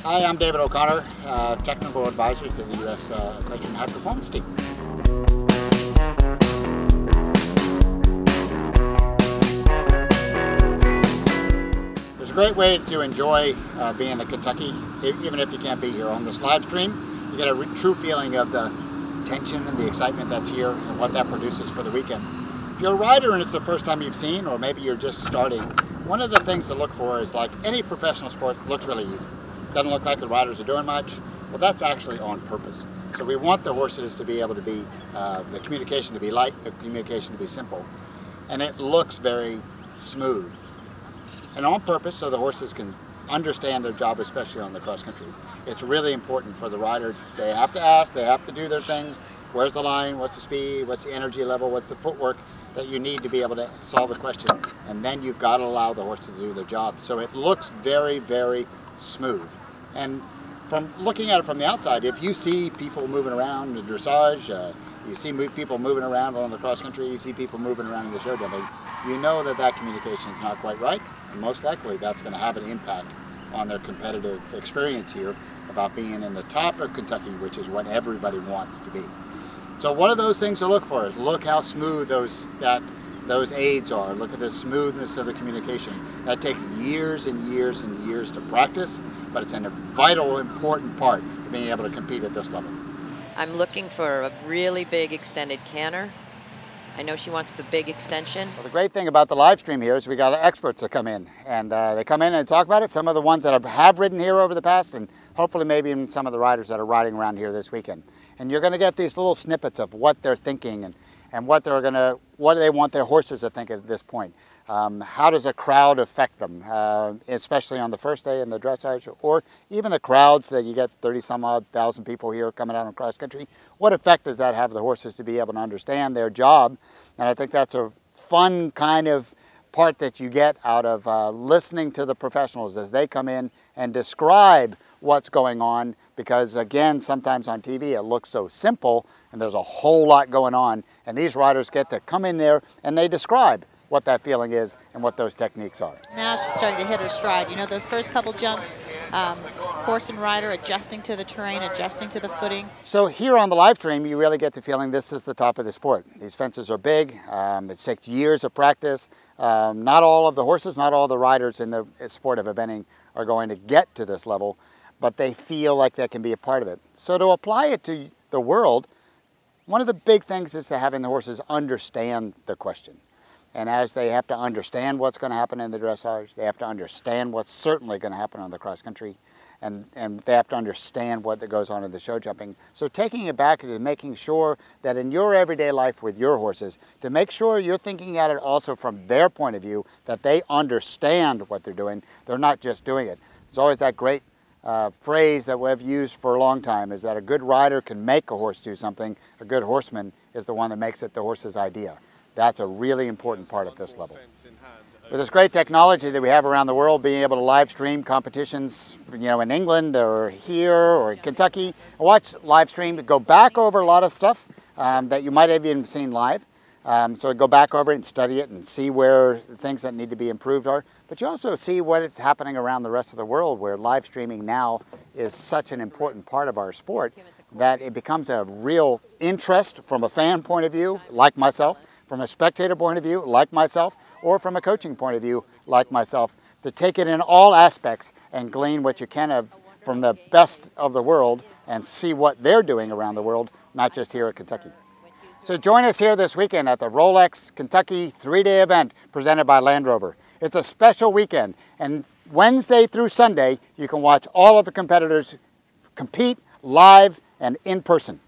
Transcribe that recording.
Hi, I'm David O'Connor, Technical Advisor to the U.S. Equestrian High Performance Team. There's a great way to enjoy being in Kentucky, even if you can't be here. On this live stream, you get a true feeling of the tension and the excitement that's here and what that produces for the weekend. If you're a rider and it's the first time you've seen, or maybe you're just starting, one of the things to look for is, like any professional sport, looks really easy. Doesn't look like the riders are doing much. Well, that's actually on purpose. So we want the horses to be able to be, the communication to be light, the communication to be simple. And it looks very smooth. And on purpose, so the horses can understand their job, especially on the cross country. It's really important for the rider. They have to ask, they have to do their things. Where's the line? What's the speed? What's the energy level? What's the footwork that you need to be able to solve a question? And then you've got to allow the horse to do their job. So it looks very, very smooth. And from looking at it from the outside, if you see people moving around in dressage, you see people moving around on the cross country, you see people moving around in the show jumping, you know that that communication is not quite right, and most likely that's going to have an impact on their competitive experience here about being in the top of Kentucky, which is what everybody wants to be. So one of those things to look for is look how smooth those aids are. Look at the smoothness of the communication. That takes years and years and years to practice, but it's a vital, important part of being able to compete at this level. I'm looking for a really big extended canter. I know she wants the big extension. Well, the great thing about the live stream here is we got experts that come in, and they come in and talk about it. Some of the ones that have ridden here over the past, and hopefully maybe even some of the riders that are riding around here this weekend. And you're going to get these little snippets of what they're thinking and what do they want their horses to think at this point. How does a crowd affect them, especially on the first day in the dressage, or even the crowds that you get 30-some-odd thousand people here coming out on cross country. What effect does that have on the horses to be able to understand their job? And I think that's a fun kind of part that you get out of listening to the professionals as they come in and describe what's going on, because again, sometimes on TV it looks so simple and there's a whole lot going on, and these riders get to come in there and they describe what that feeling is and what those techniques are. Now she's starting to hit her stride. You know, those first couple jumps, horse and rider adjusting to the terrain, adjusting to the footing. So here on the live stream, you really get the feeling this is the top of the sport. These fences are big. It takes years of practice. Not all of the horses, not all the riders in the sport of eventing are going to get to this level, but they feel like they can be a part of it. So to apply it to the world, one of the big things is to having the horses understand the question. And as they have to understand what's going to happen in the dressage, they have to understand what's certainly going to happen on the cross country, and they have to understand what goes on in the show jumping. So taking it back to making sure that in your everyday life with your horses, to make sure you're thinking at it also from their point of view, that they understand what they're doing. They're not just doing it. There's always that great phrase that we've used for a long time, is that a good rider can make a horse do something. A good horseman is the one that makes it the horse's idea. That's a really important part at this level. With this great technology that we have around the world, being able to live stream competitions, you know, in England or here or Kentucky, watch live stream, go back over a lot of stuff that you might have even seen live. So go back over it and study it and see where things that need to be improved are. But you also see what is happening around the rest of the world, where live streaming now is such an important part of our sport that it becomes a real interest from a fan point of view, like myself, from a spectator point of view, like myself, or from a coaching point of view, like myself, to take it in all aspects and glean what you can of from the best of the world and see what they're doing around the world, not just here at Kentucky. So join us here this weekend at the Rolex Kentucky 3-day event presented by Land Rover. It's a special weekend, and Wednesday through Sunday, you can watch all of the competitors compete live and in person.